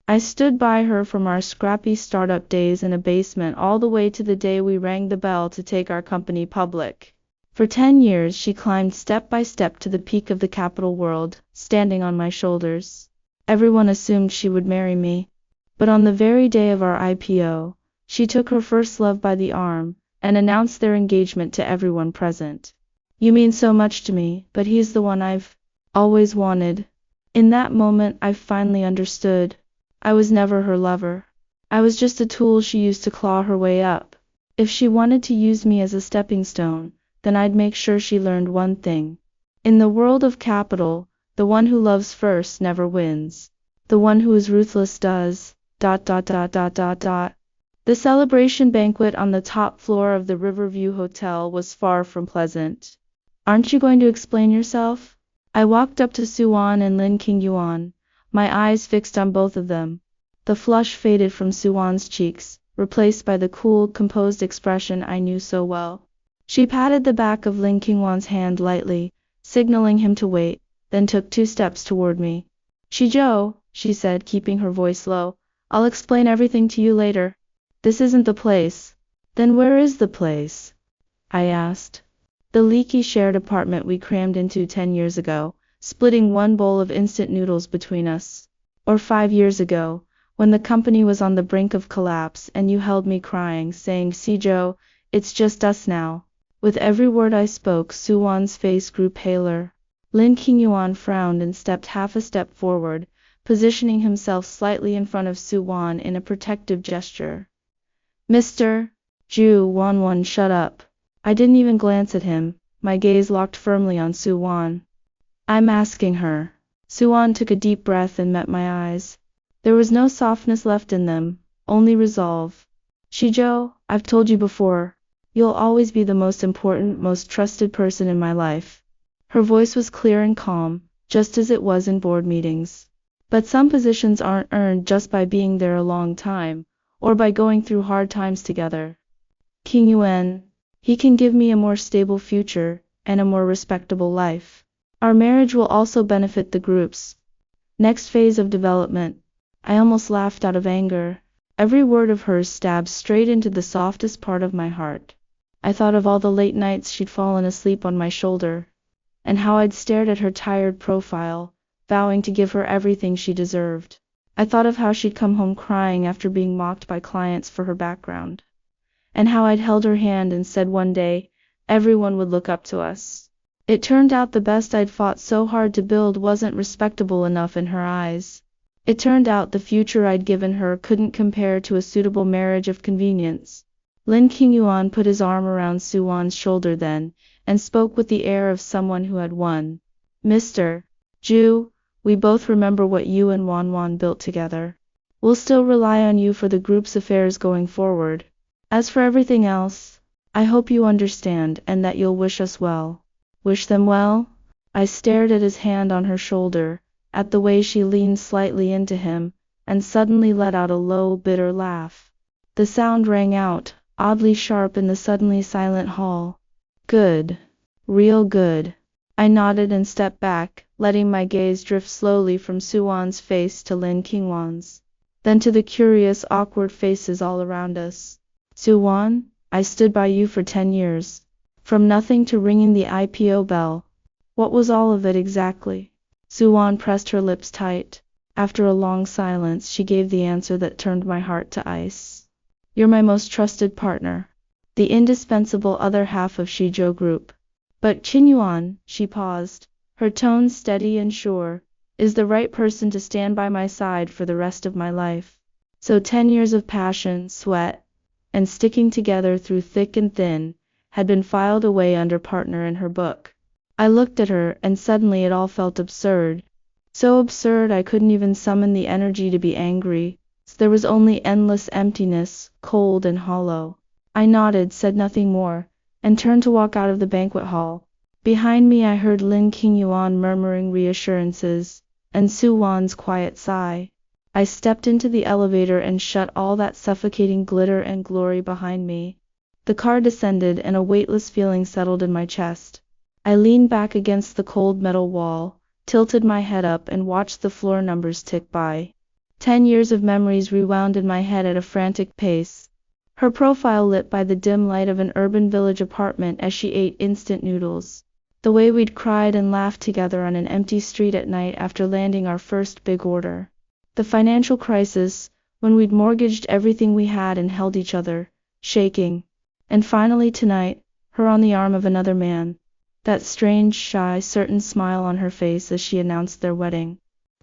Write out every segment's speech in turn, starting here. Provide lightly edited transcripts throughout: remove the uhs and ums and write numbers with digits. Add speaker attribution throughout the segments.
Speaker 1: I stood by her from our scrappy startup days in a basement all the way to the day we rang the bell to take our company public. For 10 years she climbed step by step to the peak of the capital world, standing on my shoulders. Everyone assumed she would marry me. But on the very day of our IPO, she took her first love by the arm, and announced their engagement to everyone present. You mean so much to me, but he's the one I've always wanted. In that moment I finally understood. I was never her lover. I was just a tool she used to claw her way up. If she wanted to use me as a stepping stone, then I'd make sure she learned one thing. In the world of capital, the one who loves first never wins. The one who is ruthless does. The celebration banquet on the top floor of the Riverview Hotel was far from pleasant. Aren't you going to explain yourself? I walked up to Suwon and Lin Qingyuan, my eyes fixed on both of them. The flush faded from Suwon's cheeks, replaced by the cool, composed expression I knew so well. She patted the back of Lin Qingyuan's hand lightly, signaling him to wait, then took 2 steps toward me. Shizhou, she said, keeping her voice low, I'll explain everything to you later. This isn't the place. Then where is the place? I asked. The leaky shared apartment we crammed into 10 years ago, splitting one bowl of instant noodles between us. Or 5 years ago, when the company was on the brink of collapse and you held me crying, saying, Shizhou, it's just us now. With every word I spoke, Suwon's face grew paler. Lin Qingyuan frowned and stepped half a step forward, positioning himself slightly in front of Suwon in a protective gesture. Mr. Ju Wanwan, shut up. I didn't even glance at him, my gaze locked firmly on Suwon. I'm asking her. Suwon took a deep breath and met my eyes. There was no softness left in them, only resolve. Shizhou, I've told you before, you'll always be the most important, most trusted person in my life. Her voice was clear and calm, just as it was in board meetings. But some positions aren't earned just by being there a long time, or by going through hard times together. Qingyuan, he can give me a more stable future, and a more respectable life. Our marriage will also benefit the group's next phase of development. I almost laughed out of anger. Every word of hers stabbed straight into the softest part of my heart. I thought of all the late nights she'd fallen asleep on my shoulder, and how I'd stared at her tired profile, vowing to give her everything she deserved. I thought of how she'd come home crying after being mocked by clients for her background, and how I'd held her hand and said one day, everyone would look up to us. It turned out the best I'd fought so hard to build wasn't respectable enough in her eyes. It turned out the future I'd given her couldn't compare to a suitable marriage of convenience. Lin Qingyuan put his arm around Suwon's shoulder then, and spoke with the air of someone who had won. Mr. Ju, we both remember what you and Wanwan built together. We'll still rely on you for the group's affairs going forward. As for everything else, I hope you understand and that you'll wish us well. Wish them well? I stared at his hand on her shoulder, at the way she leaned slightly into him, and suddenly let out a low, bitter laugh. The sound rang out, oddly sharp in the suddenly silent hall. Good. Real good. I nodded and stepped back, letting my gaze drift slowly from Suwon's face to Lin Qingyuan's, then to the curious, awkward faces all around us. Suwon, I stood by you for 10 years. From nothing to ringing the IPO bell. What was all of it exactly? Suwon pressed her lips tight. After a long silence, she gave the answer that turned my heart to ice. You're my most trusted partner. The indispensable other half of Shizhou Group. But Qingyuan, she paused, her tone steady and sure, is the right person to stand by my side for the rest of my life. So 10 years of passion, sweat, and sticking together through thick and thin, had been filed away under partner in her book. I looked at her, and suddenly it all felt absurd. So absurd I couldn't even summon the energy to be angry. There was only endless emptiness, cold and hollow. I nodded, said nothing more, and turned to walk out of the banquet hall. Behind me I heard Lin Qingyuan murmuring reassurances, and Suwon's quiet sigh. I stepped into the elevator and shut all that suffocating glitter and glory behind me. The car descended and a weightless feeling settled in my chest. I leaned back against the cold metal wall, tilted my head up and watched the floor numbers tick by. 10 years of memories rewound in my head at a frantic pace. Her profile lit by the dim light of an urban village apartment as she ate instant noodles. The way we'd cried and laughed together on an empty street at night after landing our first big order. The financial crisis, when we'd mortgaged everything we had and held each other, shaking. And finally tonight, her on the arm of another man. That strange, shy, certain smile on her face as she announced their wedding.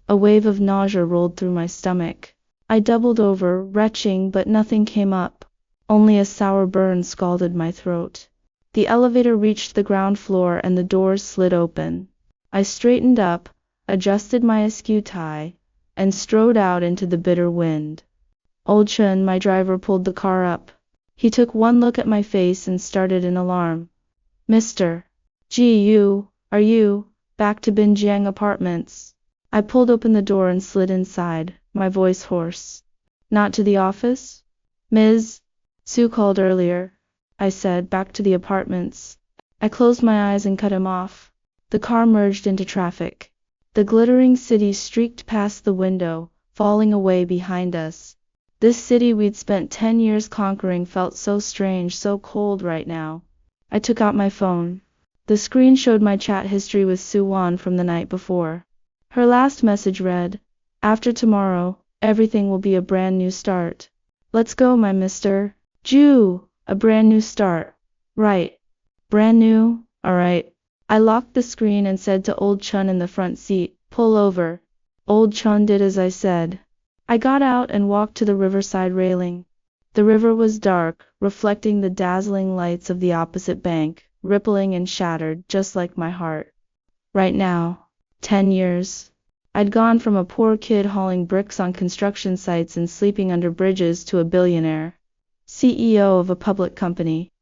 Speaker 1: A wave of nausea rolled through my stomach. I doubled over, retching, but nothing came up. Only a sour burn scalded my throat. The elevator reached the ground floor and the doors slid open. I straightened up, adjusted my askew tie, and strode out into the bitter wind. Old Chun, my driver, pulled the car up. He took one look at my face and started in alarm. Mr. G, are you back to Binjiang Apartments? I pulled open the door and slid inside, my voice hoarse. Not to the office? Ms. Sue called earlier, I said, back to the apartments. I closed my eyes and cut him off. The car merged into traffic. The glittering city streaked past the window, falling away behind us. This city we'd spent 10 years conquering felt so strange, so cold right now. I took out my phone. The screen showed my chat history with Sue Wan from the night before. Her last message read, "After tomorrow, everything will be a brand new start. Let's go, my Mr. Jew, a brand new start. Right. Brand new, alright." I locked the screen and said to Old Chun in the front seat, "Pull over." Old Chun did as I said. I got out and walked to the riverside railing. The river was dark, reflecting the dazzling lights of the opposite bank, rippling and shattered, just like my heart. Right now. 10 years. I'd gone from a poor kid hauling bricks on construction sites and sleeping under bridges to a billionaire, CEO of a public company.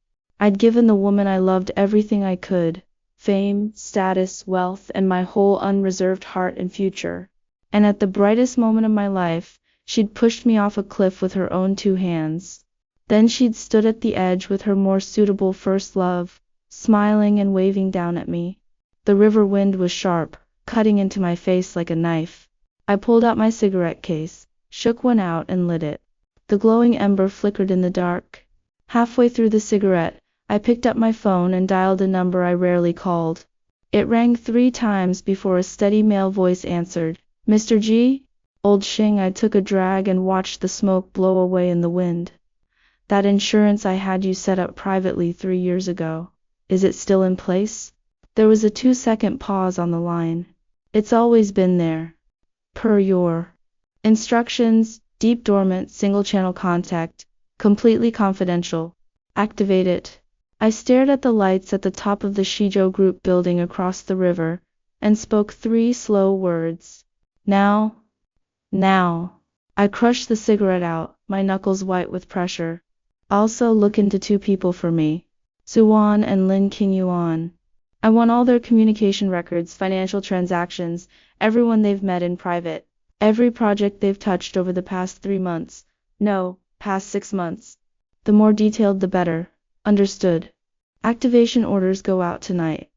Speaker 1: I'd given the woman I loved everything I could, fame, status, wealth, and my whole unreserved heart and future. And at the brightest moment of my life, she'd pushed me off a cliff with her own 2 hands. Then she'd stood at the edge with her more suitable first love, smiling and waving down at me. The river wind was sharp, cutting into my face like a knife. I pulled out my cigarette case, shook one out and lit it. The glowing ember flickered in the dark. Halfway through the cigarette, I picked up my phone and dialed a number I rarely called. It rang 3 times before a steady male voice answered. "Mr. G?" Old Shing. I took a drag and watched the smoke blow away in the wind. "That insurance I had you set up privately 3 years ago. Is it still in place?" There was a 2-second pause on the line. "It's always been there. Per your instructions, deep dormant, single-channel contact, completely confidential. Activate it." I stared at the lights at the top of the Shizhou Group building across the river, and spoke 3 slow words. "Now. Now." I crushed the cigarette out, my knuckles white with pressure. "Also look into 2 people for me. Suwan and Lin Qingyuan. I want all their communication records, financial transactions, everyone they've met in private, every project they've touched over the past 3 months. No, past 6 months. The more detailed the better. Understood. Activation orders go out tonight.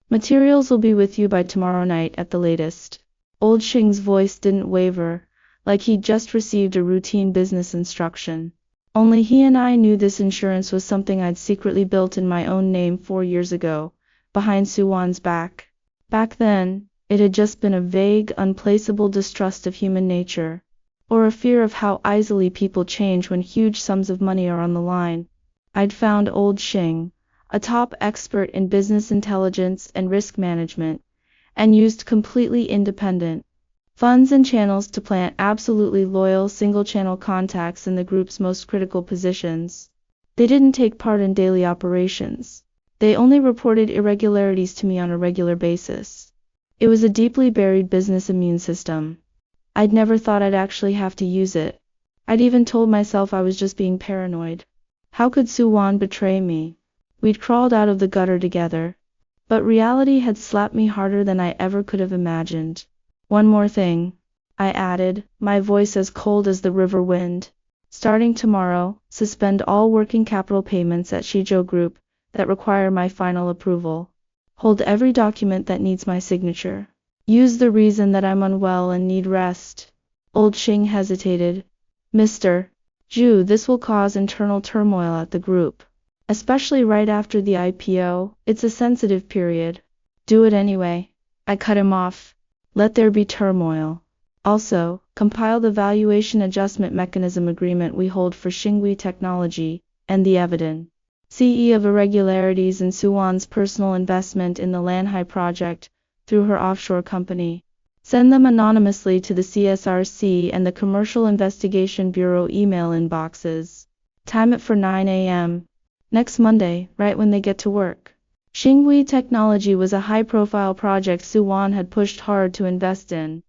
Speaker 1: Materials will be with you by tomorrow night at the latest." Old Shing's voice didn't waver, like he'd just received a routine business instruction. Only he and I knew this insurance was something I'd secretly built in my own name 4 years ago, behind Suwan's back. Back then, it had just been a vague, unplaceable distrust of human nature, or a fear of how easily people change when huge sums of money are on the line. I'd found Old Shing, a top expert in business intelligence and risk management, and used completely independent funds and channels to plant absolutely loyal single-channel contacts in the group's most critical positions. They didn't take part in daily operations. They only reported irregularities to me on a regular basis. It was a deeply buried business immune system. I'd never thought I'd actually have to use it. I'd even told myself I was just being paranoid. How could Suwan betray me? We'd crawled out of the gutter together. But reality had slapped me harder than I ever could have imagined. "One more thing," I added, my voice as cold as the river wind. "Starting tomorrow, suspend all working capital payments at Shizhou Group that require my final approval. Hold every document that needs my signature. Use the reason that I'm unwell and need rest. Old Xing hesitated. Mr. Zhu, this will cause internal turmoil at the group. Especially right after the IPO, it's a sensitive period. Do it anyway. I cut him off. Let there be turmoil. Also, compile the valuation adjustment mechanism agreement we hold for Xinghui Technology, and the evidence. CE of irregularities in Suwan's personal investment in the Lanhai project, through her offshore company. Send them anonymously to the CSRC and the Commercial Investigation Bureau email inboxes. Time it for 9 a.m. next Monday, right when they get to work. Xinghui Technology was a high-profile project Suwan had pushed hard to invest in.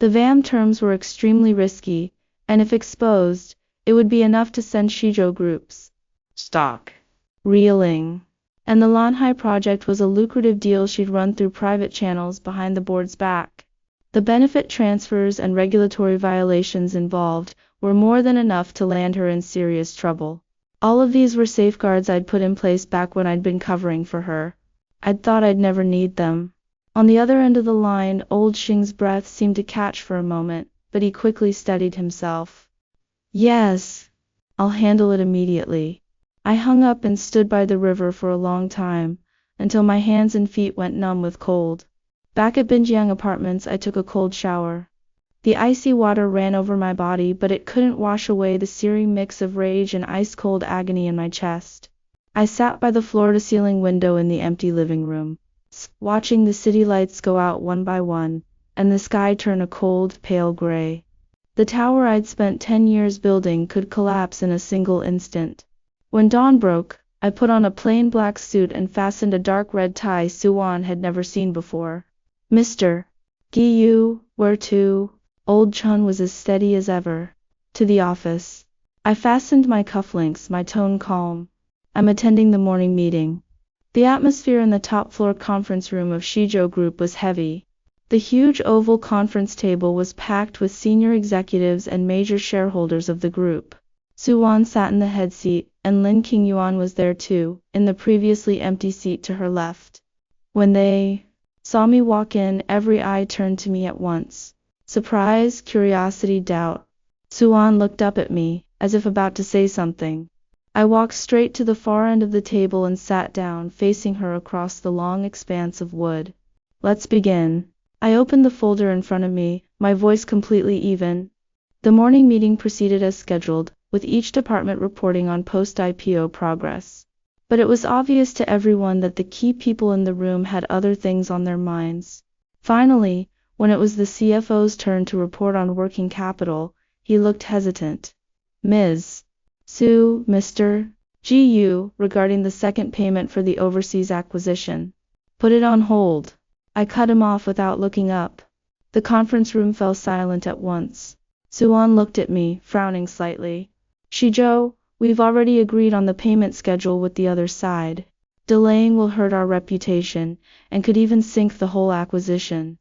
Speaker 1: The VAM terms were extremely risky, and if exposed, it would be enough to send Shizhou Group's stock reeling. And the Lanhai project was a lucrative deal she'd run through private channels behind the board's back. The benefit transfers and regulatory violations involved were more than enough to land her in serious trouble. All of these were safeguards I'd put in place back when I'd been covering for her. I'd thought I'd never need them. On the other end of the line, old Xing's breath seemed to catch for a moment, but he quickly steadied himself. Yes, I'll handle it immediately. I hung up and stood by the river for a long time, until my hands and feet went numb with cold. Back at Binjiang Apartments, I took a cold shower. The icy water ran over my body, but it couldn't wash away the searing mix of rage and ice-cold agony in my chest. I sat by the floor-to-ceiling window in the empty living room, watching the city lights go out one by one, and the sky turn a cold, pale gray. The tower I'd spent 10 years building could collapse in a single instant. When dawn broke, I put on a plain black suit and fastened a dark red tie Suwan had never seen before. Mr. Giyu, where to? Old Chun was as steady as ever. To the office. I fastened my cufflinks, my tone calm. I'm attending the morning meeting. The atmosphere in the top-floor conference room of Shizhou Group was heavy. The huge oval conference table was packed with senior executives and major shareholders of the group. Suwan sat in the head seat, and Lin Qingyuan was there too, in the previously empty seat to her left. When they saw me walk in, every eye turned to me at once. Surprise, curiosity, doubt. Suwan looked up at me, as if about to say something. I walked straight to the far end of the table and sat down, facing her across the long expanse of wood. Let's begin. I opened the folder in front of me, my voice completely even. The morning meeting proceeded as scheduled, with each department reporting on post-IPO progress. But it was obvious to everyone that the key people in the room had other things on their minds. Finally, when it was the CFO's turn to report on working capital, he looked hesitant. Ms. Su, Mr. Gu, regarding the second payment for the overseas acquisition. Put it on hold. I cut him off without looking up. The conference room fell silent at once. Suwan looked at me, frowning slightly. Shizhou, we've already agreed on the payment schedule with the other side. Delaying will hurt our reputation, and could even sink the whole acquisition.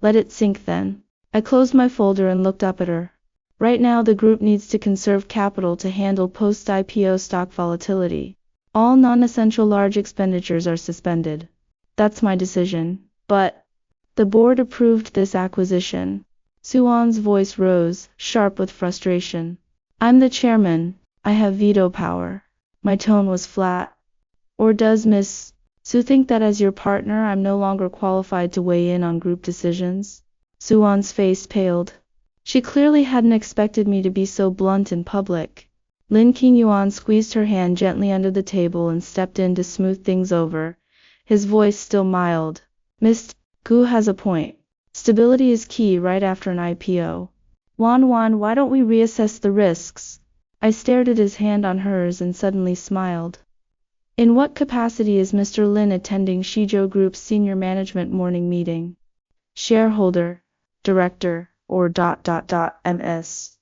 Speaker 1: Let it sink then. I closed my folder and looked up at her. Right now the group needs to conserve capital to handle post-IPO stock volatility. All non-essential large expenditures are suspended. That's my decision. But the board approved this acquisition. Suwan's voice rose, sharp with frustration. I'm the chairman. I have veto power. My tone was flat. Or does Miss Su think that as your partner I'm no longer qualified to weigh in on group decisions? Suwan's face paled. She clearly hadn't expected me to be so blunt in public. Lin Qingyuan squeezed her hand gently under the table and stepped in to smooth things over, his voice still mild. Miss Gu has a point. Stability is key right after an IPO. Wan, why don't we reassess the risks? I stared at his hand on hers and suddenly smiled. In what capacity is Mr. Lin attending Shizhou Group's senior management morning meeting? Shareholder, director, or MS.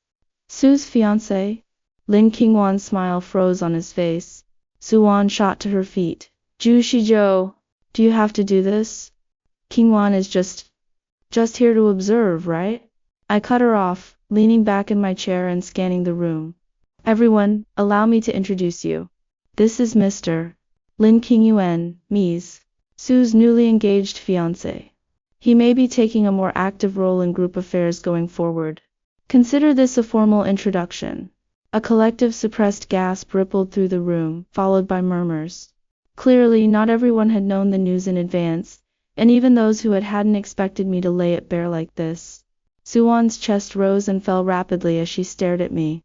Speaker 1: Su's fiancée? Lin Qingyuan's smile froze on his face. Suwan shot to her feet. Ju Shizhou, do you have to do this? Qingyuan is just here to observe, right? I cut her off, leaning back in my chair and scanning the room. Everyone, allow me to introduce you. This is Mr. Lin Qingyuan, Ms. Su's newly engaged fiancé. He may be taking a more active role in group affairs going forward. Consider this a formal introduction. A collective suppressed gasp rippled through the room, followed by murmurs. Clearly, not everyone had known the news in advance, and even those who hadn't expected me to lay it bare like this. Suwon's chest rose and fell rapidly as she stared at me,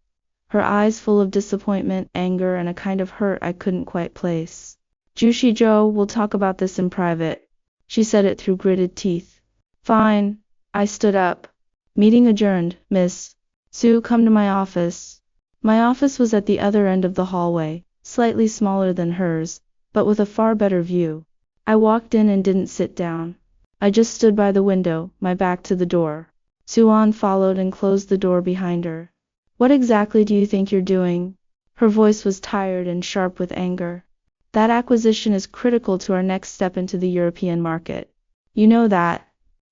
Speaker 1: her eyes full of disappointment, anger, and a kind of hurt I couldn't quite place. Jushijo, we'll talk about this in private. She said it through gritted teeth. Fine. I stood up. Meeting adjourned, Miss. Sue, come to my office. My office was at the other end of the hallway, slightly smaller than hers, but with a far better view. I walked in and didn't sit down. I just stood by the window, my back to the door. Suwon followed and closed the door behind her. What exactly do you think you're doing? Her voice was tired and sharp with anger. That acquisition is critical to our next step into the European market. You know that.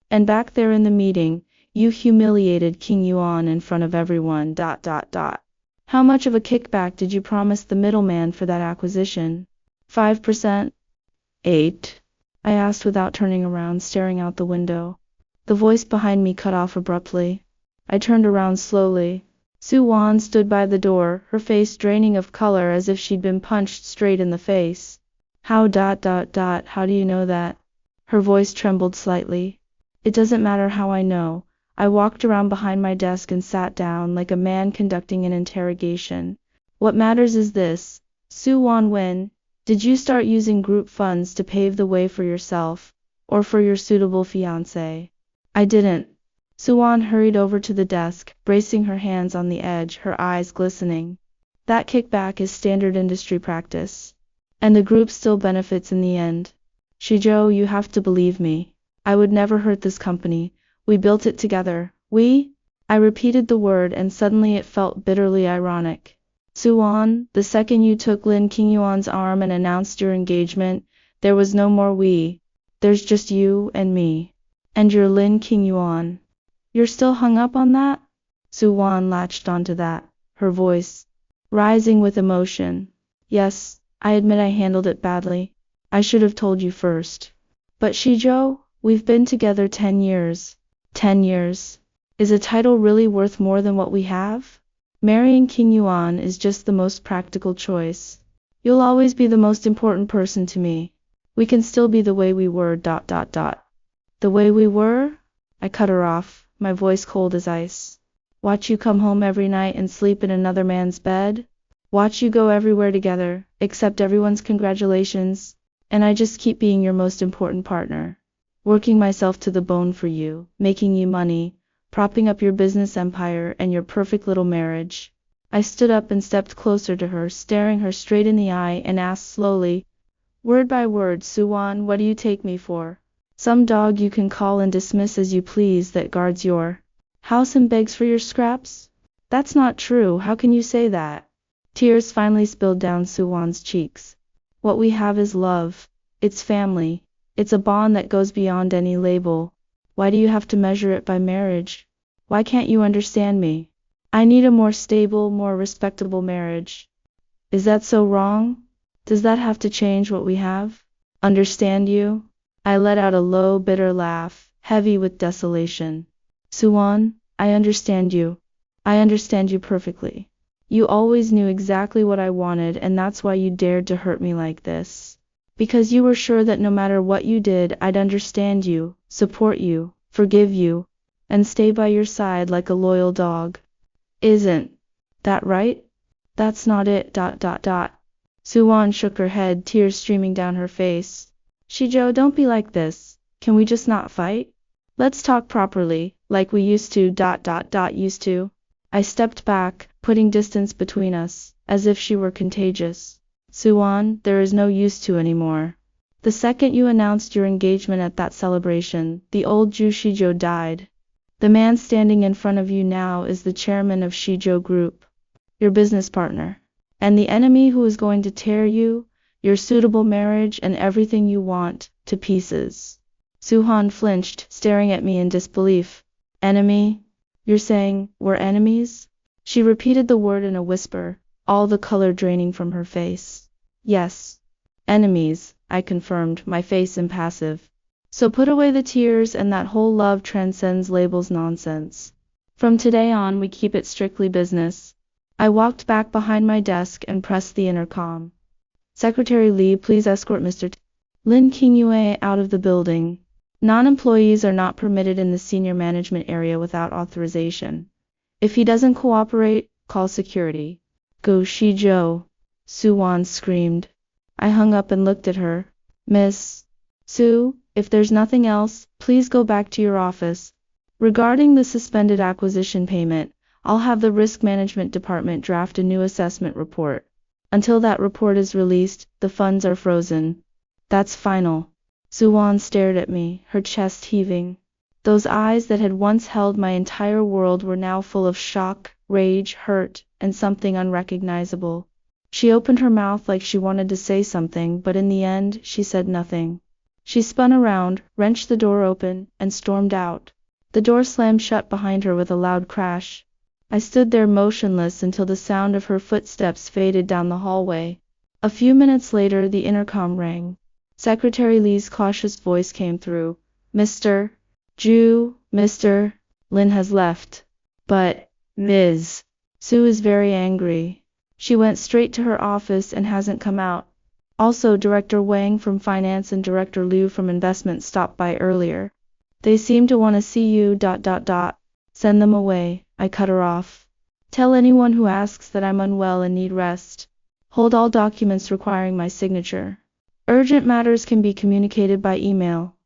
Speaker 1: And back there in the meeting, you humiliated King Yuan in front of everyone. How much of a kickback did you promise the middleman for that acquisition? 5%? 8? I asked without turning around, staring out the window. The voice behind me cut off abruptly. I turned around slowly. Suwon stood by the door, her face draining of color as if she'd been punched straight in the face. How do you know that? Her voice trembled slightly. It doesn't matter how I know. I walked around behind my desk and sat down like a man conducting an interrogation. What matters is this. Suwon, when did you start using group funds to pave the way for yourself, or for your suitable fiancé? I didn't. Suwon hurried over to the desk, bracing her hands on the edge, her eyes glistening. That kickback is standard industry practice. And the group still benefits in the end. Shijo, you have to believe me. I would never hurt this company. We built it together. We? I repeated the word and suddenly it felt bitterly ironic. Suwon, the second you took Lin Qingyuan's arm and announced your engagement, there was no more we. There's just you and me. And you're Lin Qingyuan. You're still hung up on that? Suwon latched onto that, her voice rising with emotion. Yes, I admit I handled it badly. I should have told you first. But Shijo, we've been together 10 years. 10 years. Is a title really worth more than what we have? Marrying King Yuan is just the most practical choice. You'll always be the most important person to me. We can still be the way we were. The way we were? I cut her off, my voice cold as ice. Watch you come home every night and sleep in another man's bed? Watch you go everywhere together, accept everyone's congratulations, and I just keep being your most important partner. Working myself to the bone for you, making you money, propping up your business empire and your perfect little marriage. I stood up and stepped closer to her, staring her straight in the eye, and asked slowly, word by word, Suwon, what do you take me for? Some dog you can call and dismiss as you please that guards your house and begs for your scraps? That's not true. How can you say that? Tears finally spilled down Suwon's cheeks. What we have is love. It's family. It's a bond that goes beyond any label. Why do you have to measure it by marriage? Why can't you understand me? I need a more stable, more respectable marriage. Is that so wrong? Does that have to change what we have? Understand you? I let out a low, bitter laugh, heavy with desolation. Suwon, I understand you. I understand you perfectly. You always knew exactly what I wanted, and that's why you dared to hurt me like this. Because you were sure that no matter what you did, I'd understand you, support you, forgive you, and stay by your side like a loyal dog. Isn't that right? That's not it. Suwon shook her head, tears streaming down her face. Shijo, don't be like this. Can we just not fight? Let's talk properly, like we used to. Used to. I stepped back, putting distance between us, as if she were contagious. Suwon, there is no used to anymore. The second you announced your engagement at that celebration, the old Jew Shijo died. The man standing in front of you now is the chairman of Shijo Group, your business partner, and the enemy who is going to tear you, your suitable marriage, and everything you want, to pieces. Suwon flinched, staring at me in disbelief. Enemy? You're saying we're enemies? She repeated the word in a whisper, all the color draining from her face. Yes. Enemies, I confirmed, my face impassive. So put away the tears, and that whole love transcends labels nonsense. From today on, we keep it strictly business. I walked back behind my desk and pressed the intercom. Secretary Lee, please escort Mr. Lin Qingyue out of the building. Non-employees are not permitted in the senior management area without authorization. If he doesn't cooperate, call security. Go Shizhou, Su Wan screamed. I hung up and looked at her. Miss Su, if there's nothing else, please go back to your office. Regarding the suspended acquisition payment, I'll have the risk management department draft a new assessment report. Until that report is released, the funds are frozen. That's final. Su Wan stared at me, her chest heaving. Those eyes that had once held my entire world were now full of shock, rage, hurt, and something unrecognizable. She opened her mouth like she wanted to say something, but in the end, she said nothing. She spun around, wrenched the door open, and stormed out. The door slammed shut behind her with a loud crash. I stood there motionless until the sound of her footsteps faded down the hallway. A few minutes later, the intercom rang. Secretary Lee's cautious voice came through. Mr. Lin has left. But, Ms. Su is very angry. She went straight to her office and hasn't come out. Also, Director Wang from Finance and Director Liu from Investment stopped by earlier. They seem to want to see you. Send them away. I cut her off. Tell anyone who asks that I'm unwell and need rest. Hold all documents requiring my signature. Urgent matters can be communicated by email.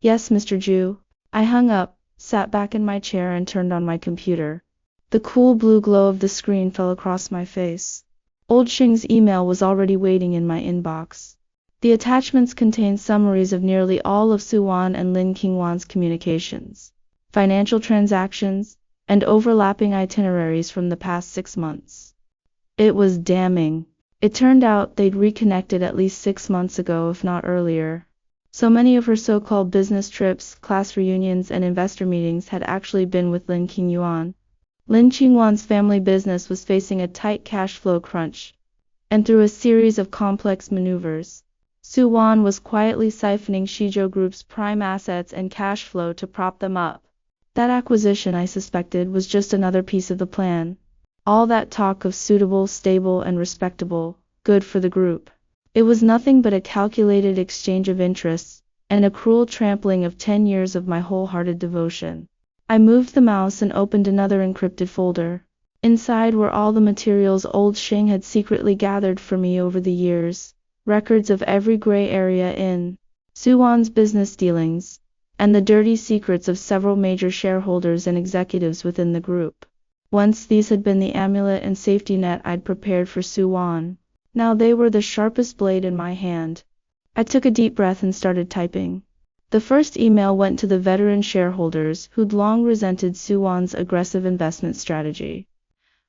Speaker 1: Yes, Mr. Zhu. I hung up, sat back in my chair and turned on my computer. The cool blue glow of the screen fell across my face. Old Xing's email was already waiting in my inbox. The attachments contained summaries of nearly all of Su Wan and Lin Qingwan's communications, financial transactions, and overlapping itineraries from the past 6 months. It was damning. It turned out they'd reconnected at least 6 months ago, if not earlier. So many of her so-called business trips, class reunions, and investor meetings had actually been with Lin Qingyuan. Lin Qingwan's family business was facing a tight cash flow crunch, and through a series of complex maneuvers, Su Wan was quietly siphoning Shizhou Group's prime assets and cash flow to prop them up. That acquisition, I suspected, was just another piece of the plan. All that talk of suitable, stable, and respectable, good for the group. It was nothing but a calculated exchange of interests, and a cruel trampling of 10 years of my wholehearted devotion. I moved the mouse and opened another encrypted folder. Inside were all the materials old Xing had secretly gathered for me over the years. Records of every gray area in Su Wan's business dealings, and the dirty secrets of several major shareholders and executives within the group. Once these had been the amulet and safety net I'd prepared for Su Wan. Now they were the sharpest blade in my hand. I took a deep breath and started typing. The first email went to the veteran shareholders who'd long resented Su Wan's aggressive investment strategy,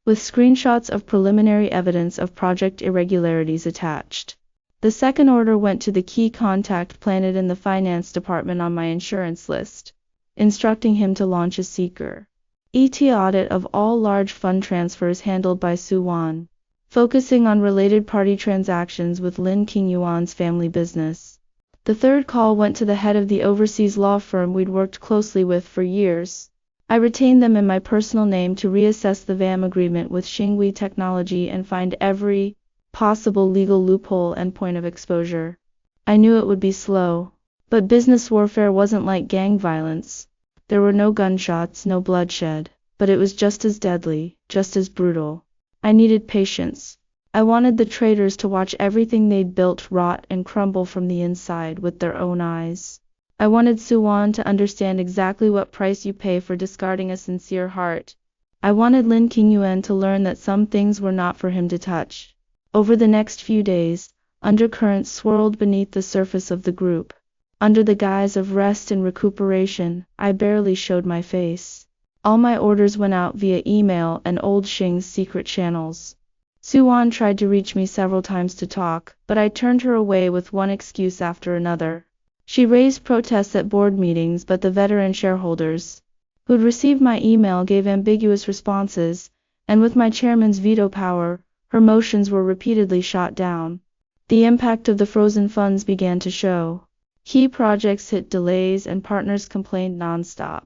Speaker 1: with screenshots of preliminary evidence of project irregularities attached. The second order went to the key contact planted in the finance department on my insurance list, instructing him to launch a seeker ET audit of all large fund transfers handled by Su Wan, focusing on related party transactions with Lin Qingyuan's family business. The third call went to the head of the overseas law firm we'd worked closely with for years. I retained them in my personal name to reassess the VAM agreement with Xingwei Technology and find every possible legal loophole and point of exposure. I knew it would be slow, but business warfare wasn't like gang violence. There were no gunshots, no bloodshed, but it was just as deadly, just as brutal. I needed patience. I wanted the traitors to watch everything they'd built rot and crumble from the inside with their own eyes. I wanted Su Wan to understand exactly what price you pay for discarding a sincere heart. I wanted Lin Qingyuan to learn that some things were not for him to touch. Over the next few days, undercurrents swirled beneath the surface of the group. Under the guise of rest and recuperation, I barely showed my face. All my orders went out via email and old Xing's secret channels. Su Wan tried to reach me several times to talk, but I turned her away with one excuse after another. She raised protests at board meetings, but the veteran shareholders who'd received my email gave ambiguous responses, and with my chairman's veto power, her motions were repeatedly shot down. The impact of the frozen funds began to show. Key projects hit delays and partners complained nonstop.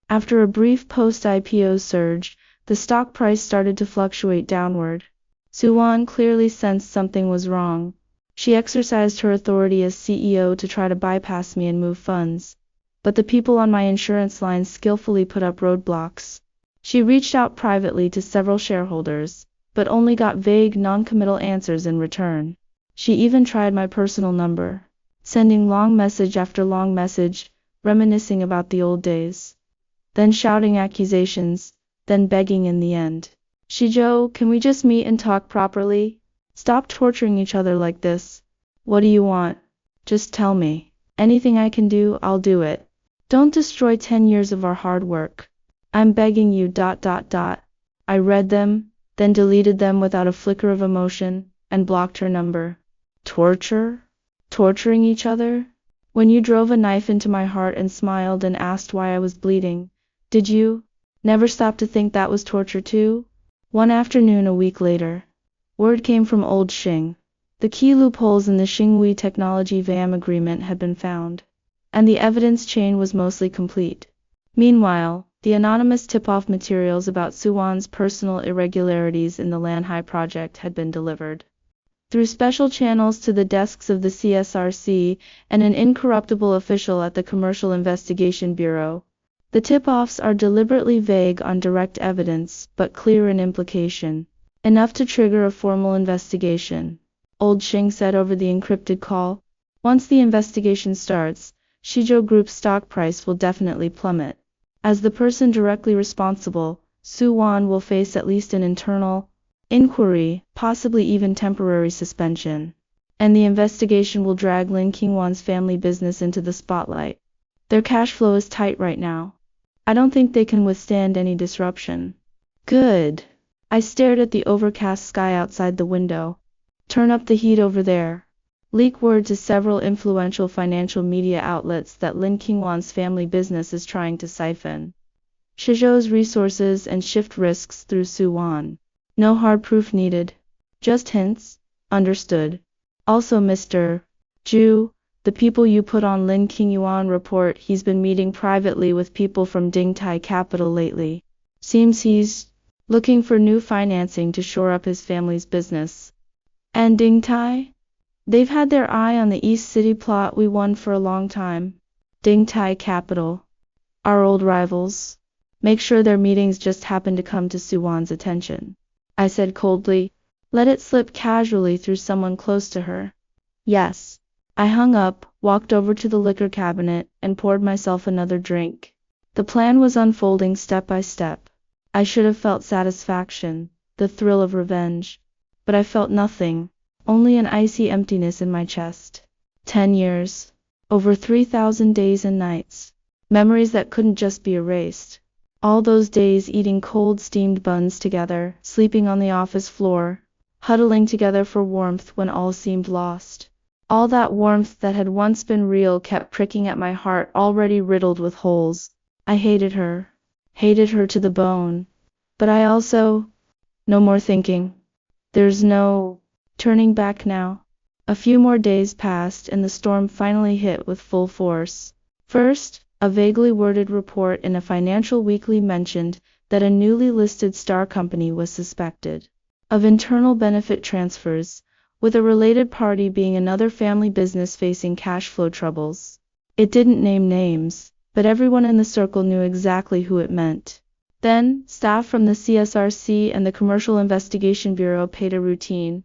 Speaker 1: After a brief post-IPO surge, the stock price started to fluctuate downward. Suwon clearly sensed something was wrong. She exercised her authority as CEO to try to bypass me and move funds. But the people on my insurance line skillfully put up roadblocks. She reached out privately to several shareholders, but only got vague, non-committal answers in return. She even tried my personal number, sending long message after long message, reminiscing about the old days. Then shouting accusations, then begging in the end. Shijo, can we just meet and talk properly? Stop torturing each other like this. What do you want? Just tell me. Anything I can do, I'll do it. Don't destroy 10 years of our hard work. I'm begging you. I read them, then deleted them without a flicker of emotion, and blocked her number. Torture? Torturing each other? When you drove a knife into my heart and smiled and asked why I was bleeding, did you never stop to think that was torture too? One afternoon a week later, word came from old Xing. The key loopholes in the Xinghui Technology VAM agreement had been found, and the evidence chain was mostly complete. Meanwhile, the anonymous tip-off materials about Suwon's personal irregularities in the Lanhai project had been delivered through special channels to the desks of the CSRC and an incorruptible official at the Commercial Investigation Bureau. The tip-offs are deliberately vague on direct evidence, but clear in implication, enough to trigger a formal investigation. Old Xing said over the encrypted call. Once the investigation starts, Shijo Group's stock price will definitely plummet. As the person directly responsible, Suwon will face at least an internal inquiry, possibly even temporary suspension. And the investigation will drag Lin Qingwan's family business into the spotlight. Their cash flow is tight right now. I don't think they can withstand any disruption. Good. I stared at the overcast sky outside the window. Turn up the heat over there. Leak word to several influential financial media outlets that Lin Qingwan's family business is trying to siphon Shijo's resources and shift risks through Suwon. No hard proof needed. Just hints. Understood. Also Mr. Ju, the people you put on Lin Qingyuan report he's been meeting privately with people from Dingtai Capital lately. Seems he's looking for new financing to shore up his family's business. And Dingtai? They've had their eye on the East City plot we won for a long time. Dingtai Capital. Our old rivals. Make sure their meetings just happen to come to Suwon's attention. I said coldly. Let it slip casually through someone close to her. Yes. I hung up, walked over to the liquor cabinet, and poured myself another drink. The plan was unfolding step by step. I should have felt satisfaction, the thrill of revenge. But I felt nothing, only an icy emptiness in my chest. 10 years. Over 3,000 days and nights. Memories that couldn't just be erased. All those days eating cold steamed buns together, sleeping on the office floor, huddling together for warmth when all seemed lost. All that warmth that had once been real kept pricking at my heart already riddled with holes. I hated her to the bone. But I also... No more thinking. There's no turning back now. A few more days passed and the storm finally hit with full force. First, a vaguely worded report in a financial weekly mentioned that a newly listed star company was suspected of internal benefit transfers, with a related party being another family business facing cash flow troubles. It didn't name names, but everyone in the circle knew exactly who it meant. Then, staff from the CSRC and the Commercial Investigation Bureau paid a routine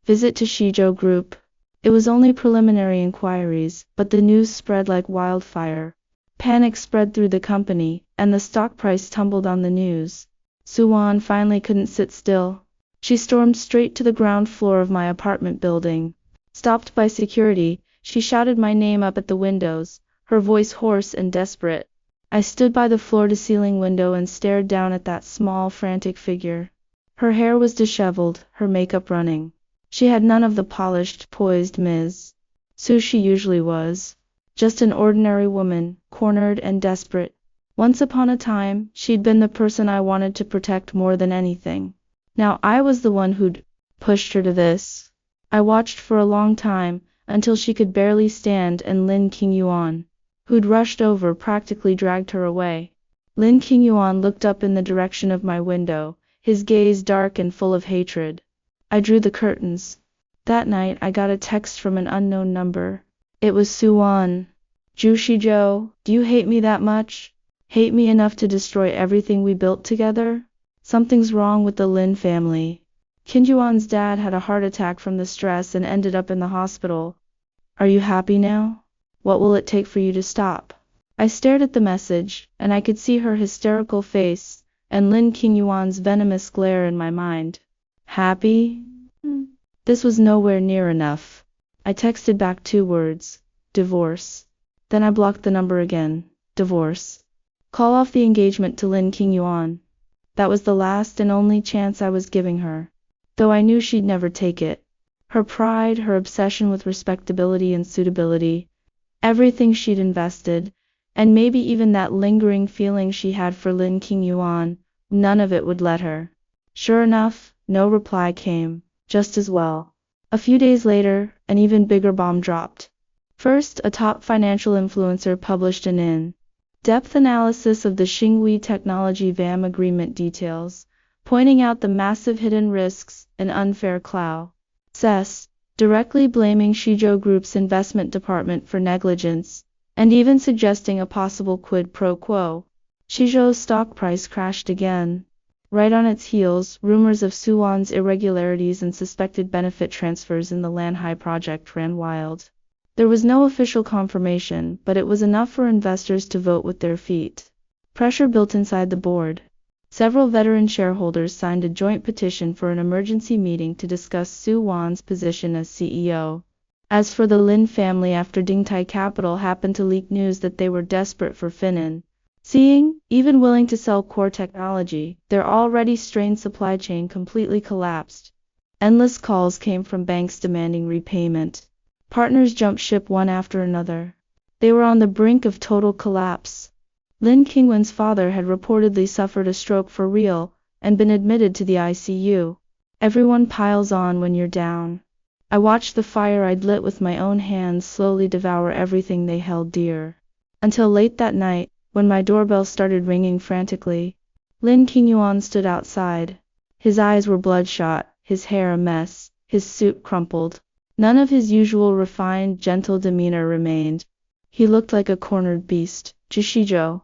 Speaker 1: visit to Shijo Group. It was only preliminary inquiries, but the news spread like wildfire. Panic spread through the company, and the stock price tumbled on the news. Suwon finally couldn't sit still. She stormed straight to the ground floor of my apartment building. Stopped by security, she shouted my name up at the windows, her voice hoarse and desperate. I stood by the floor-to-ceiling window and stared down at that small, frantic figure. Her hair was disheveled, her makeup running. She had none of the polished, poised Ms. Su she usually was. Just an ordinary woman, cornered and desperate. Once upon a time, she'd been the person I wanted to protect more than anything. Now I was the one who'd pushed her to this. I watched for a long time, until she could barely stand and Lin Qingyuan, who'd rushed over, practically dragged her away. Lin Qingyuan looked up in the direction of my window, his gaze dark and full of hatred. I drew the curtains. That night I got a text from an unknown number. It was Suwan. Zhu Shizhou, do you hate me that much? Hate me enough to destroy everything we built together? Something's wrong with the Lin family. Qingyuan's dad had a heart attack from the stress and ended up in the hospital. Are you happy now? What will it take for you to stop? I stared at the message, and I could see her hysterical face, and Lin Qingyuan's venomous glare in my mind. Happy? This was nowhere near enough. I texted back 2 words. Divorce. Then I blocked the number again. Divorce. Call off the engagement to Lin Qingyuan. That was the last and only chance I was giving her. Though I knew she'd never take it. Her pride, her obsession with respectability and suitability, everything she'd invested, and maybe even that lingering feeling she had for Lin Qingyuan, none of it would let her. Sure enough, no reply came. Just as well. A few days later, an even bigger bomb dropped. First, a top financial influencer published an in-depth analysis of the Xinghui Technology VAM agreement details, pointing out the massive hidden risks and unfair clauses, directly blaming Shizhou Group's investment department for negligence, and even suggesting a possible quid pro quo. Shizhou's stock price crashed again. Right on its heels, rumors of Suwan's irregularities and suspected benefit transfers in the Lanhai project ran wild. There was no official confirmation, but it was enough for investors to vote with their feet. Pressure built inside the board. Several veteran shareholders signed a joint petition for an emergency meeting to discuss Suwan's position as CEO. As for the Lin family, after Dingtai Capital happened to leak news that they were desperate for financing, even willing to sell core technology, their already strained supply chain completely collapsed. Endless calls came from banks demanding repayment. Partners jumped ship one after another. They were on the brink of total collapse. Lin Qingyuan's father had reportedly suffered a stroke for real, and been admitted to the ICU. Everyone piles on when you're down. I watched the fire I'd lit with my own hands slowly devour everything they held dear. Until late that night, when my doorbell started ringing frantically. Lin Qingyuan stood outside. His eyes were bloodshot, his hair a mess, his suit crumpled. None of his usual refined, gentle demeanor remained. He looked like a cornered beast. Shizhou.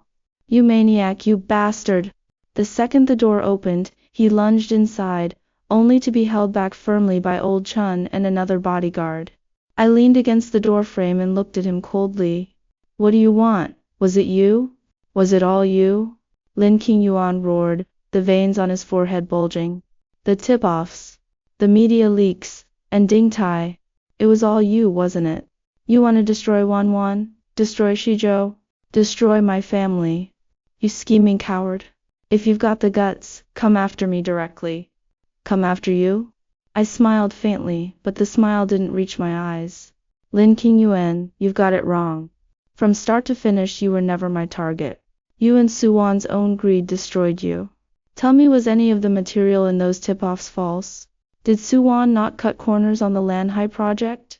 Speaker 1: You maniac, you bastard! The second the door opened, he lunged inside, only to be held back firmly by old Chun and another bodyguard. I leaned against the doorframe and looked at him coldly. What do you want? Was it you? Was it all you? Lin Qingyuan roared, the veins on his forehead bulging. The tip-offs, the media leaks, and Dingtai. It was all you, wasn't it? You want to destroy Wanwan? Destroy Shizhou? Destroy my family? You scheming coward. If you've got the guts, come after me directly. Come after you? I smiled faintly, but the smile didn't reach my eyes. Lin Qingyuan, you've got it wrong. From start to finish you were never my target. You and Suwan's own greed destroyed you. Tell me, was any of the material in those tip-offs false? Did Suwan not cut corners on the Lanhai project?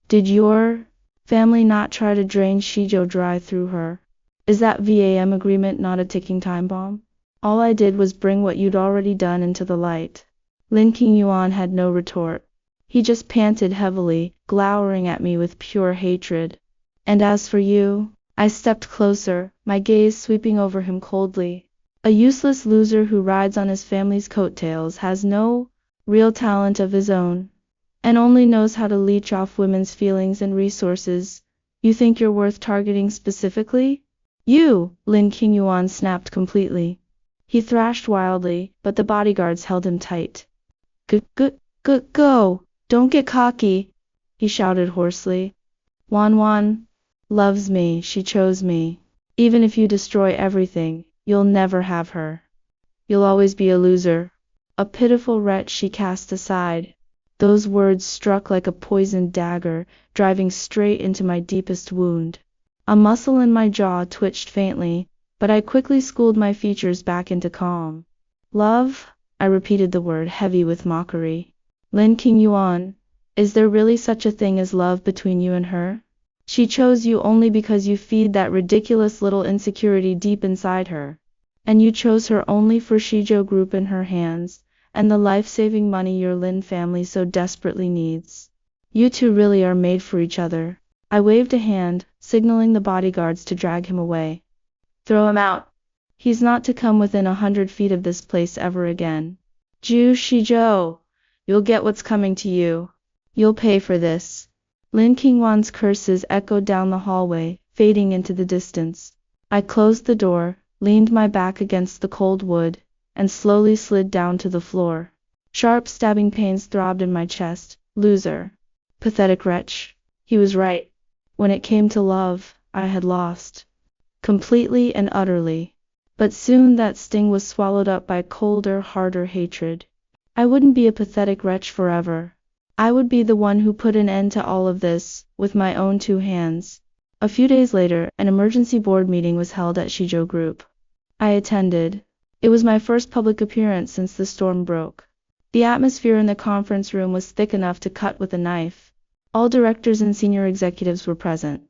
Speaker 1: Did your family not try to drain Shizhou dry through her? Is that VAM agreement not a ticking time bomb? All I did was bring what you'd already done into the light. Lin Qingyuan had no retort. He just panted heavily, glowering at me with pure hatred. And as for you, I stepped closer, my gaze sweeping over him coldly. A useless loser who rides on his family's coattails, has no real talent of his own, and only knows how to leech off women's feelings and resources. You think you're worth targeting specifically? You! Lin Qingyuan snapped completely. He thrashed wildly, but the bodyguards held him tight. Go! Don't get cocky! He shouted hoarsely. Wanwan loves me, she chose me. Even if you destroy everything, you'll never have her. You'll always be a loser. A pitiful wretch she cast aside. Those words struck like a poisoned dagger, driving straight into my deepest wound. A muscle in my jaw twitched faintly, but I quickly schooled my features back into calm. Love? I repeated the word, heavy with mockery. Lin Qingyuan, is there really such a thing as love between you and her? She chose you only because you feed that ridiculous little insecurity deep inside her. And you chose her only for Shijo Group in her hands, and the life-saving money your Lin family so desperately needs. You two really are made for each other. I waved a hand, signaling the bodyguards to drag him away. Throw him out. He's not to come within 100 feet of this place ever again. Shijo, you'll get what's coming to you. You'll pay for this. Lin Qingwan's curses echoed down the hallway, fading into the distance. I closed the door, leaned my back against the cold wood, and slowly slid down to the floor. Sharp stabbing pains throbbed in my chest. Loser. Pathetic wretch. He was right. When it came to love, I had lost. Completely and utterly. But soon that sting was swallowed up by colder, harder hatred. I wouldn't be a pathetic wretch forever. I would be the one who put an end to all of this, with my own 2 hands. A few days later, an emergency board meeting was held at Shijo Group. I attended. It was my first public appearance since the storm broke. The atmosphere in the conference room was thick enough to cut with a knife. All directors and senior executives were present.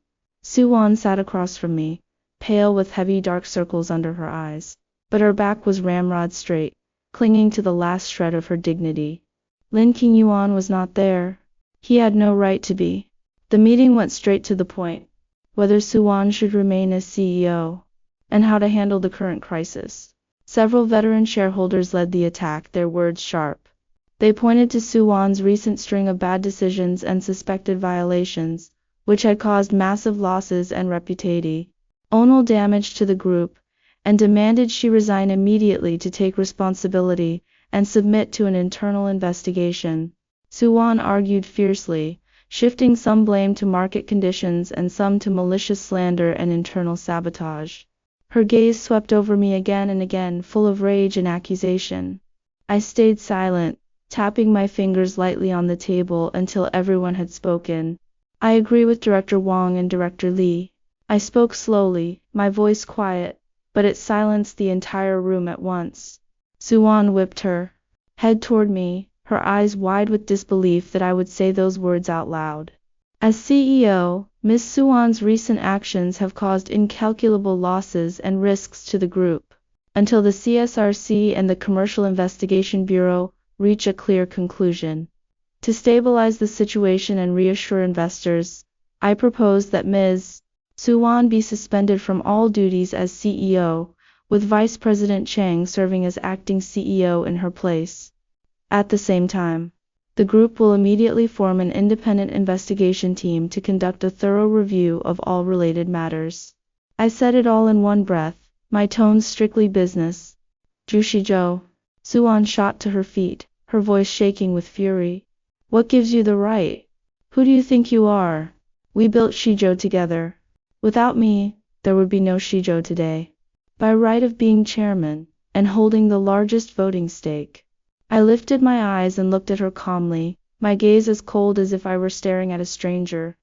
Speaker 1: Su-won sat across from me, pale with heavy dark circles under her eyes, but her back was ramrod straight, clinging to the last shred of her dignity. Lin Qingyuan was not there. He had no right to be. The meeting went straight to the point: whether Su-won should remain as CEO, and how to handle the current crisis. Several veteran shareholders led the attack, their words sharp. They pointed to Su-won's recent string of bad decisions and suspected violations, which had caused massive losses and reputational damage to the group, and demanded she resign immediately to take responsibility and submit to an internal investigation. Su-won argued fiercely, shifting some blame to market conditions and some to malicious slander and internal sabotage. Her gaze swept over me again and again, full of rage and accusation. I stayed silent, tapping my fingers lightly on the table until everyone had spoken. I agree with Director Wang and Director Li. I spoke slowly, my voice quiet, but it silenced the entire room at once. Su-won whipped her head toward me, her eyes wide with disbelief that I would say those words out loud. As CEO, Ms. Su-won's recent actions have caused incalculable losses and risks to the group. Until the CSRC and the Commercial Investigation Bureau reach a clear conclusion. To stabilize the situation and reassure investors, I propose that Ms. Su-won be suspended from all duties as CEO, with Vice President Chang serving as acting CEO in her place. At the same time, the group will immediately form an independent investigation team to conduct a thorough review of all related matters. I said it all in one breath, my tone strictly business. Shijo. Su-won shot to her feet, her voice shaking with fury. What gives you the right? Who do you think you are? We built Shijo together. Without me, there would be no Shijo today. By right of being chairman, and holding the largest voting stake. I lifted my eyes and looked at her calmly, my gaze as cold as if I were staring at a stranger.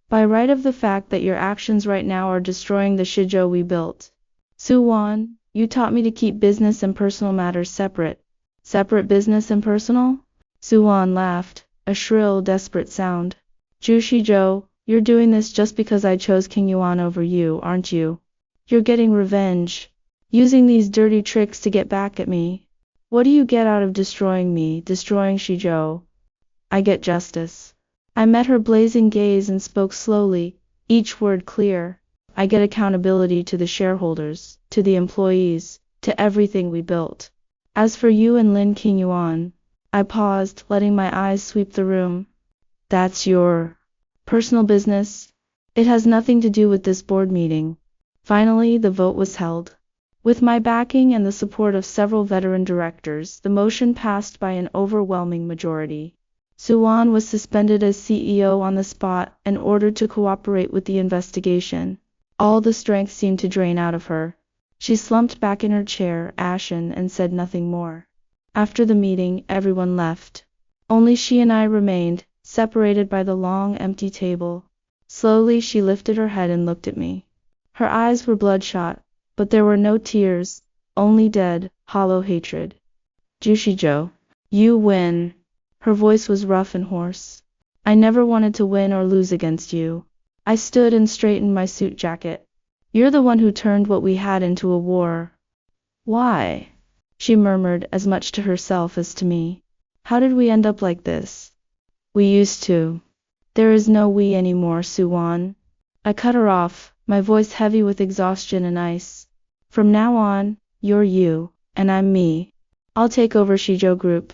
Speaker 1: By right of the fact that your actions right now are destroying the Shijo we built. Su-won, you taught me to keep business and personal matters separate. Separate business and personal? Su-won laughed, a shrill, desperate sound. Shijo, you're doing this just because I chose Qingyuan over you, aren't you? You're getting revenge. Using these dirty tricks to get back at me. What do you get out of destroying me, destroying Shijo? I get justice. I met her blazing gaze and spoke slowly, each word clear. I get accountability to the shareholders, to the employees, to everything we built. As for you and Lin Qingyuan, I paused, letting my eyes sweep the room. That's your personal business. It has nothing to do with this board meeting. Finally, the vote was held. With my backing and the support of several veteran directors, the motion passed by an overwhelming majority. Su-won was suspended as CEO on the spot and ordered to cooperate with the investigation. All the strength seemed to drain out of her. She slumped back in her chair, ashen, and said nothing more. After the meeting, everyone left. Only she and I remained, separated by the long, empty table. Slowly she lifted her head and looked at me. Her eyes were bloodshot, but there were no tears, only dead, hollow hatred. Shijo, you win. Her voice was rough and hoarse. I never wanted to win or lose against you. I stood and straightened my suit jacket. You're the one who turned what we had into a war. Why? She murmured, as much to herself as to me. How did we end up like this? We used to. There is no we anymore, Suwon. I cut her off, my voice heavy with exhaustion and ice. From now on, you're you, and I'm me. I'll take over Shijo Group.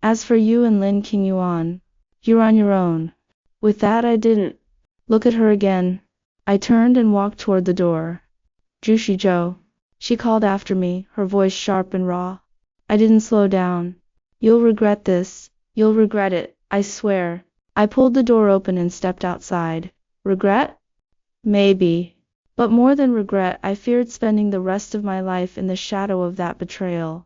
Speaker 1: As for you and Lin Qingyuan, you're on your own. With that I didn't look at her again. I turned and walked toward the door. Zhu Shizhou, she called after me, her voice sharp and raw. I didn't slow down. You'll regret this. You'll regret it, I swear. I pulled the door open and stepped outside. Regret? Maybe. But more than regret, I feared spending the rest of my life in the shadow of that betrayal.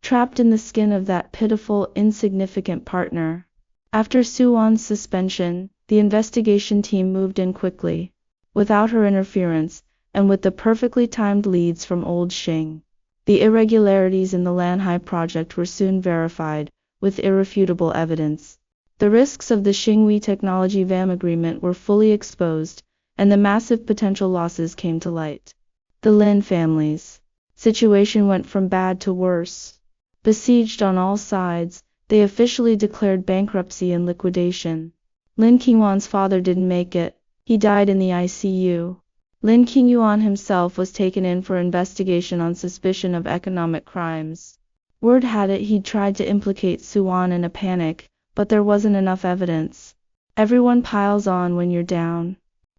Speaker 1: Trapped in the skin of that pitiful, insignificant partner. After Suwon's suspension, the investigation team moved in quickly. Without her interference, and with the perfectly timed leads from old Xing. The irregularities in the Lanhai project were soon verified, with irrefutable evidence. The risks of the Xinghui Technology VAM agreement were fully exposed, and the massive potential losses came to light. The Lin family's situation went from bad to worse. Besieged on all sides, they officially declared bankruptcy and liquidation. Lin Qingyuan's father didn't make it. He died in the ICU. Lin Qingyuan himself was taken in for investigation on suspicion of economic crimes. Word had it he'd tried to implicate Suwon in a panic, but there wasn't enough evidence. Everyone piles on when you're down.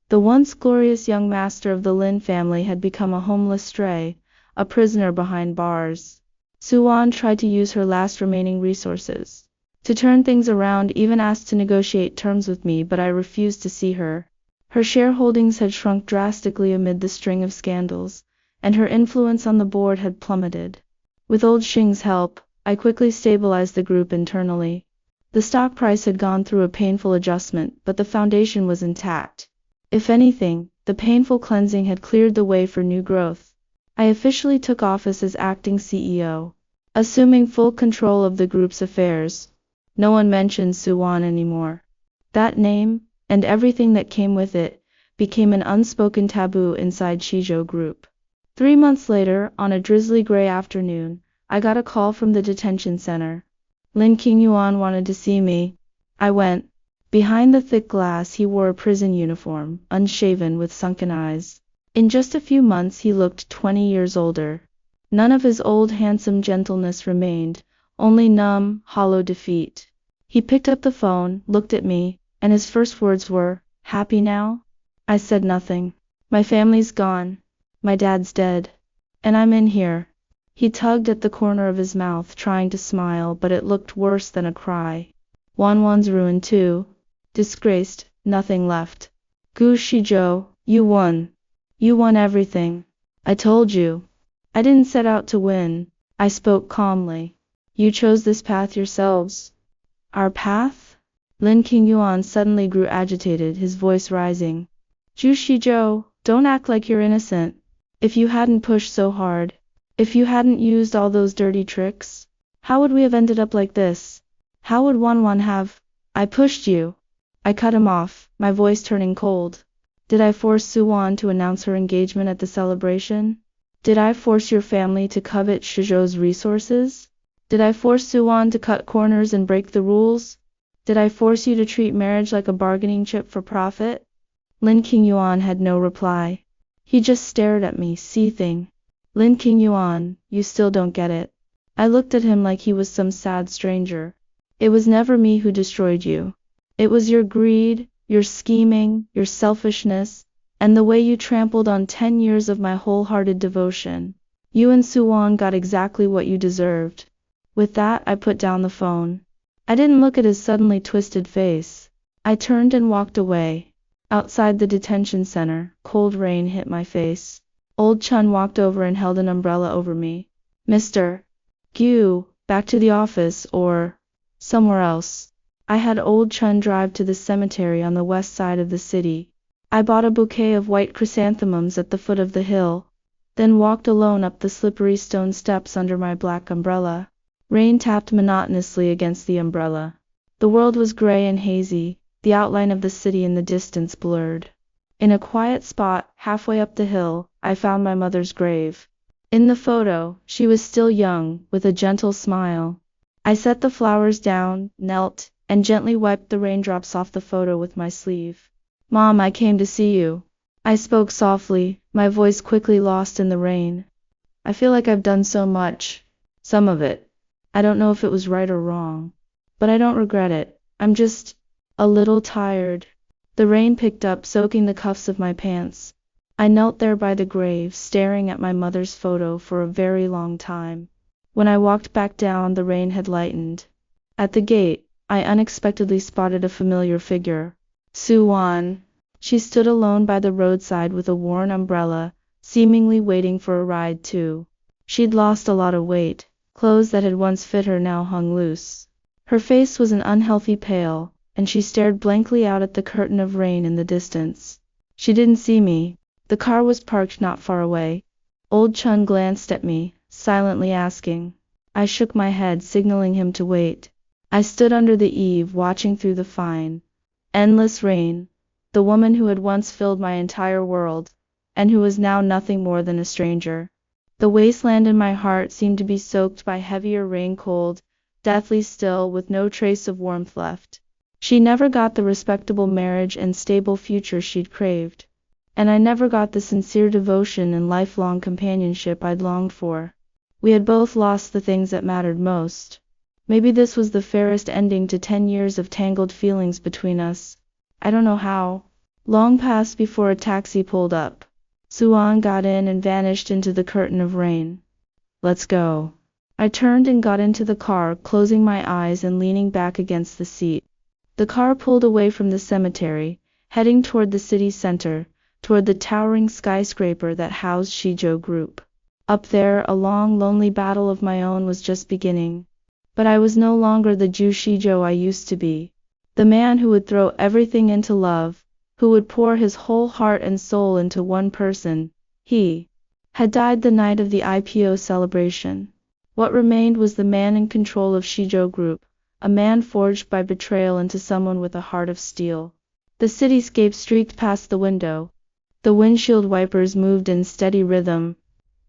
Speaker 1: The once glorious young master of the Lin family had become a homeless stray, a prisoner behind bars. Suwon tried to use her last remaining resources to turn things around, even asked to negotiate terms with me, but I refused to see her. Her shareholdings had shrunk drastically amid the string of scandals, and her influence on the board had plummeted. With old Xing's help, I quickly stabilized the group internally. The stock price had gone through a painful adjustment, but the foundation was intact. If anything, the painful cleansing had cleared the way for new growth. I officially took office as acting CEO, assuming full control of the group's affairs. No one mentioned Suwon anymore. That name, and everything that came with it, became an unspoken taboo inside Shijo Group. 3 months later, on a drizzly gray afternoon, I got a call from the detention center. Lin Qingyuan wanted to see me. I went. Behind the thick glass he wore a prison uniform, unshaven with sunken eyes. In just a few months he looked 20 years older. None of his old handsome gentleness remained, only numb, hollow defeat. He picked up the phone, looked at me, and his first words were, "Happy now?" I said nothing. My family's gone. My dad's dead. And I'm in here. He tugged at the corner of his mouth, trying to smile, but it looked worse than a cry. Wanwan's ruined too. Disgraced, nothing left. Gu Shizhou, you won. You won everything. I told you. I didn't set out to win. I spoke calmly. You chose this path yourselves. Our path? Lin Qingyuan suddenly grew agitated, his voice rising. Zhu Shizhou, don't act like you're innocent. If you hadn't pushed so hard, if you hadn't used all those dirty tricks, how would we have ended up like this? How would Wanwan have? I pushed you. I cut him off, my voice turning cold. Did I force Suwon to announce her engagement at the celebration? Did I force your family to covet Shizhou's resources? Did I force Suwon to cut corners and break the rules? Did I force you to treat marriage like a bargaining chip for profit? Lin Qingyuan had no reply. He just stared at me, seething. Lin Qingyuan, you still don't get it. I looked at him like he was some sad stranger. It was never me who destroyed you. It was your greed, your scheming, your selfishness, and the way you trampled on 10 years of my wholehearted devotion. You and Suwon got exactly what you deserved. With that, I put down the phone. I didn't look at his suddenly twisted face. I turned and walked away. Outside the detention center, cold rain hit my face. Old Chun walked over and held an umbrella over me. Mr. Gu, back to the office or somewhere else. I had Old Chun drive to the cemetery on the west side of the city. I bought a bouquet of white chrysanthemums at the foot of the hill, then walked alone up the slippery stone steps under my black umbrella. Rain tapped monotonously against the umbrella. The world was gray and hazy, the outline of the city in the distance blurred. In a quiet spot, halfway up the hill, I found my mother's grave. In the photo, she was still young, with a gentle smile. I set the flowers down, knelt, and gently wiped the raindrops off the photo with my sleeve. "Mom, I came to see you." I spoke softly, my voice quickly lost in the rain. "I feel like I've done so much. Some of it. I don't know if it was right or wrong. But I don't regret it. I'm just a little tired." The rain picked up, soaking the cuffs of my pants. I knelt there by the grave, staring at my mother's photo for a very long time. When I walked back down, the rain had lightened. At the gate, I unexpectedly spotted a familiar figure. Suwon. She stood alone by the roadside with a worn umbrella, seemingly waiting for a ride too. She'd lost a lot of weight. Clothes that had once fit her now hung loose. Her face was an unhealthy pale, and she stared blankly out at the curtain of rain in the distance. She didn't see me. The car was parked not far away. Old Chun glanced at me, silently asking. I shook my head, signaling him to wait. I stood under the eave, watching through the fine, endless rain. The woman who had once filled my entire world, and who was now nothing more than a stranger. The wasteland in my heart seemed to be soaked by heavier rain, cold, deathly still, with no trace of warmth left. She never got the respectable marriage and stable future she'd craved. And I never got the sincere devotion and lifelong companionship I'd longed for. We had both lost the things that mattered most. Maybe this was the fairest ending to 10 years of tangled feelings between us. I don't know how. Long passed before a taxi pulled up. Suwon got in and vanished into the curtain of rain. "Let's go." I turned and got into the car, closing my eyes and leaning back against the seat. The car pulled away from the cemetery, heading toward the city center, toward the towering skyscraper that housed Shizhou Group. Up there, a long, lonely battle of my own was just beginning. But I was no longer the Ju Shizhou I used to be. The man who would throw everything into love, who would pour his whole heart and soul into one person. He had died the night of the IPO celebration. What remained was the man in control of Shizhou Group, a man forged by betrayal into someone with a heart of steel. The cityscape streaked past the window. The windshield wipers moved in steady rhythm,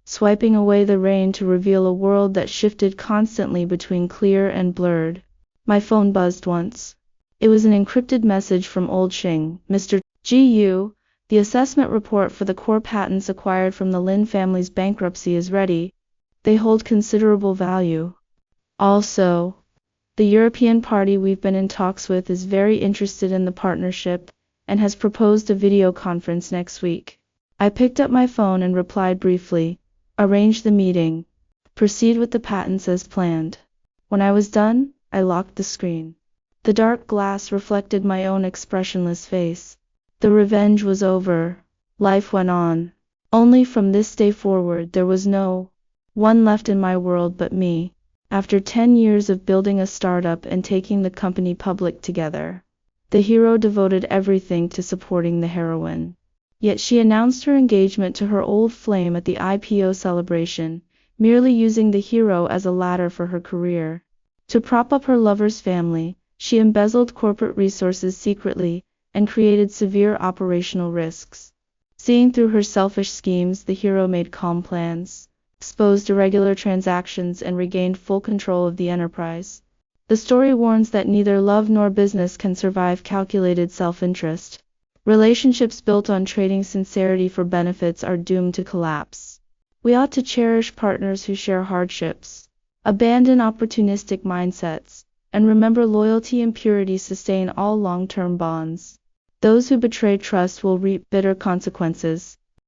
Speaker 1: swiping away the rain to reveal a world that shifted constantly between clear and blurred. My phone buzzed once. It was an encrypted message from Old Xing. "Mr. Gu, the assessment report for the core patents acquired from the Lin family's bankruptcy is ready. They hold considerable value. Also, the European party we've been in talks with is very interested in the partnership, and has proposed a video conference next week." I picked up my phone and replied briefly. "Arrange the meeting. Proceed with the patents as planned." When I was done, I locked the screen. The dark glass reflected my own expressionless face. The revenge was over. Life went on. Only from this day forward there was no one left in my world but me. After 10 years of building a startup and taking the company public together, the hero devoted everything to supporting the heroine. Yet she announced her engagement to her old flame at the IPO celebration, merely using the hero as a ladder for her career. To prop up her lover's family, she embezzled corporate resources secretly, and created severe operational risks. Seeing through her selfish schemes, the hero made calm plans, exposed irregular transactions, and regained full control of the enterprise. The story warns that neither love nor business can survive calculated self-interest. Relationships built on trading sincerity for benefits are doomed to collapse. We ought to cherish partners who share hardships, abandon opportunistic mindsets, and remember loyalty and purity sustain all long-term bonds. Those who betray trust will reap bitter consequences.